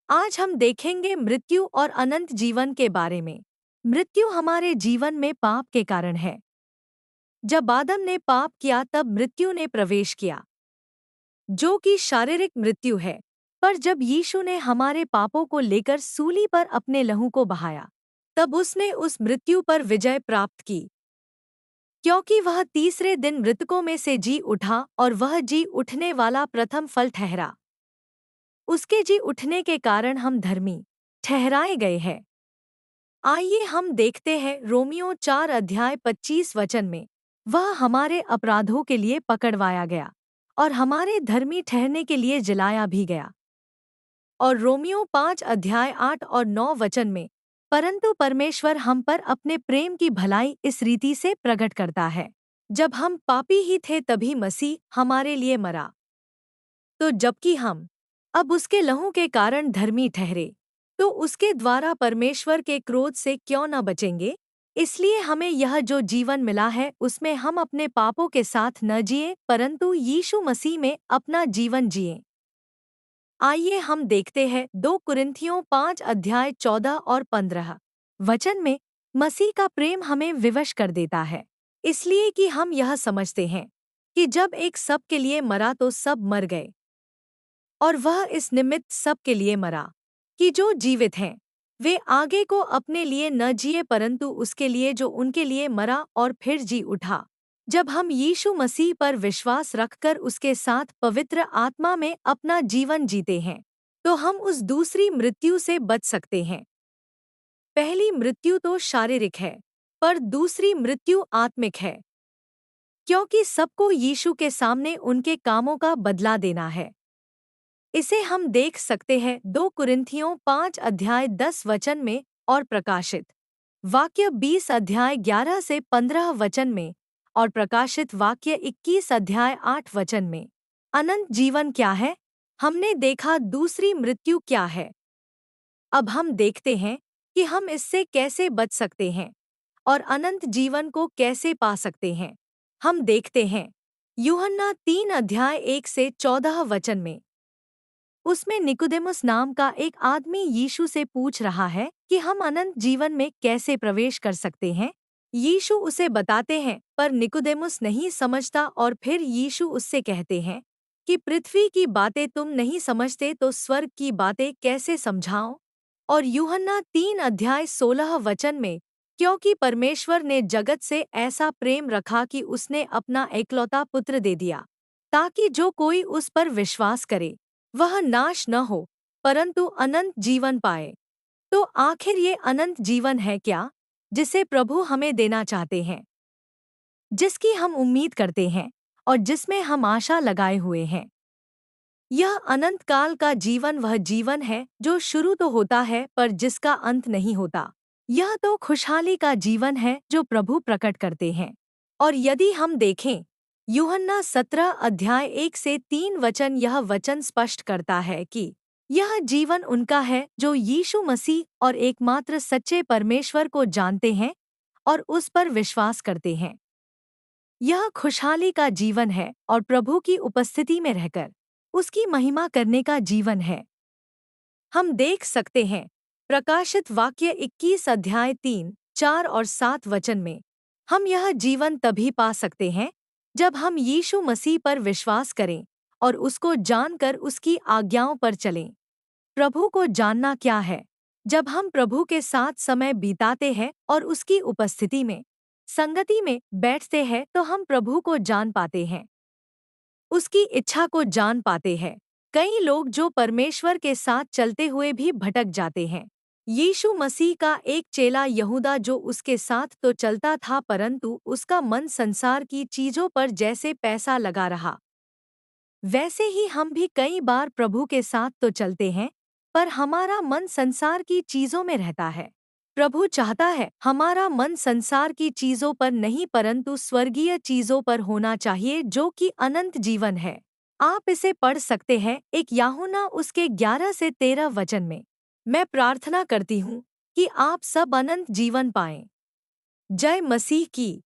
आज हम देखेंगे मृत्यु और अनंत जीवन के बारे में। मृत्यु हमारे जीवन में पाप के कारण है। जब आदम ने पाप किया तब मृत्यु ने प्रवेश किया, जो कि शारीरिक मृत्यु है। पर जब यीशु ने हमारे पापों को लेकर सूली पर अपने लहू को बहाया, तब उसने उस मृत्यु पर विजय प्राप्त की, क्योंकि वह तीसरे दिन मृतकों में से जी उठा और वह जी उठने वाला प्रथम फल ठहरा। उसके जी उठने के कारण हम धर्मी ठहराए गए हैं। आइए हम देखते हैं रोमियो 4 अध्याय 25 वचन में। वह हमारे अपराधों के लिए पकड़वाया गया और हमारे धर्मी ठहरने के लिए जलाया भी गया। और रोमियो 5 अध्याय 8 और 9 वचन में, परंतु परमेश्वर हम पर अपने प्रेम की भलाई इस रीति से प्रकट करता है, जब हम पापी ही थे तभी मसीह हमारे लिए मरा। तो जबकि हम अब उसके लहू के कारण धर्मी ठहरे, तो उसके द्वारा परमेश्वर के क्रोध से क्यों न बचेंगे। इसलिए हमें यह जो जीवन मिला है उसमें हम अपने पापों के साथ न जिए, परंतु यीशु मसीह में अपना जीवन जिए। आइए हम देखते हैं 2 कुरिन्थियों 5 अध्याय 14 और 15 वचन में। मसीह का प्रेम हमें विवश कर देता है, इसलिए कि हम यह समझते हैं कि जब एक सब के लिए मरा तो सब मर गए। और वह इस निमित्त सब के लिए मरा, कि जो जीवित हैं वे आगे को अपने लिए न जिए, परंतु उसके लिए जो उनके लिए मरा और फिर जी उठा। जब हम यीशु मसीह पर विश्वास रखकर उसके साथ पवित्र आत्मा में अपना जीवन जीते हैं, तो हम उस दूसरी मृत्यु से बच सकते हैं। पहली मृत्यु तो शारीरिक है, पर दूसरी मृत्यु आत्मिक है, क्योंकि सबको यीशु के सामने उनके कामों का बदला देना है। इसे हम देख सकते हैं 2 कुरिन्थियों 5 अध्याय 10 वचन में और प्रकाशित वाक्य 20 अध्याय 11 से 15 वचन में और प्रकाशित वाक्य 21 अध्याय 8 वचन में। अनंत जीवन क्या है? हमने देखा दूसरी मृत्यु क्या है। अब हम देखते हैं कि हम इससे कैसे बच सकते हैं और अनंत जीवन को कैसे पा सकते हैं। हम देखते हैं यूहन्ना 3 अध्याय 1 से 14 वचन में। उसमें निकोदेमुस नाम का एक आदमी यीशु से पूछ रहा है कि हम अनंत जीवन में कैसे प्रवेश कर सकते हैं। यीशु उसे बताते हैं, पर निकोदेमुस नहीं समझता और फिर यीशु उससे कहते हैं कि पृथ्वी की बातें तुम नहीं समझते तो स्वर्ग की बातें कैसे समझाओ। और यूहन्ना 3 अध्याय 16 वचन में, क्योंकि परमेश्वर ने जगत से ऐसा प्रेम रखा कि उसने अपना एकलौता पुत्र दे दिया, ताकि जो कोई उस पर विश्वास करे वह नाश न हो, परंतु अनंत जीवन पाए। तो आखिर ये अनंत जीवन है क्या, जिसे प्रभु हमें देना चाहते हैं, जिसकी हम उम्मीद करते हैं और जिसमें हम आशा लगाए हुए हैं? यह अनंत काल का जीवन वह जीवन है जो शुरू तो होता है पर जिसका अंत नहीं होता। यह तो खुशहाली का जीवन है जो प्रभु प्रकट करते हैं। और यदि हम देखें यूहन्ना 17 अध्याय 1 से 3 वचन, यह वचन स्पष्ट करता है कि यह जीवन उनका है जो यीशु मसीह और एकमात्र सच्चे परमेश्वर को जानते हैं और उस पर विश्वास करते हैं। यह खुशहाली का जीवन है और प्रभु की उपस्थिति में रहकर उसकी महिमा करने का जीवन है। हम देख सकते हैं प्रकाशित वाक्य 21 अध्याय 3, 4 और 7 वचन में। हम यह जीवन तभी पा सकते हैं जब हम यीशु मसीह पर विश्वास करें और उसको जानकर उसकी आज्ञाओं पर चलें। प्रभु को जानना क्या है? जब हम प्रभु के साथ समय बिताते हैं और उसकी उपस्थिति में संगति में बैठते हैं तो हम प्रभु को जान पाते हैं, उसकी इच्छा को जान पाते हैं। कई लोग जो परमेश्वर के साथ चलते हुए भी भटक जाते हैं। यीशु मसीह का एक चेला यहूदा जो उसके साथ तो चलता था, परंतु उसका मन संसार की चीजों पर जैसे पैसा लगा रहा। वैसे ही हम भी कई बार प्रभु के साथ तो चलते हैं, पर हमारा मन संसार की चीजों में रहता है। प्रभु चाहता है हमारा मन संसार की चीजों पर नहीं परंतु स्वर्गीय चीजों पर होना चाहिए, जो कि अनंत जीवन है। आप इसे पढ़ सकते हैं 1 यूहन्ना उसके 11 से 13 वचन में। मैं प्रार्थना करती हूँ कि आप सब अनंत जीवन पाएं। जय मसीह की।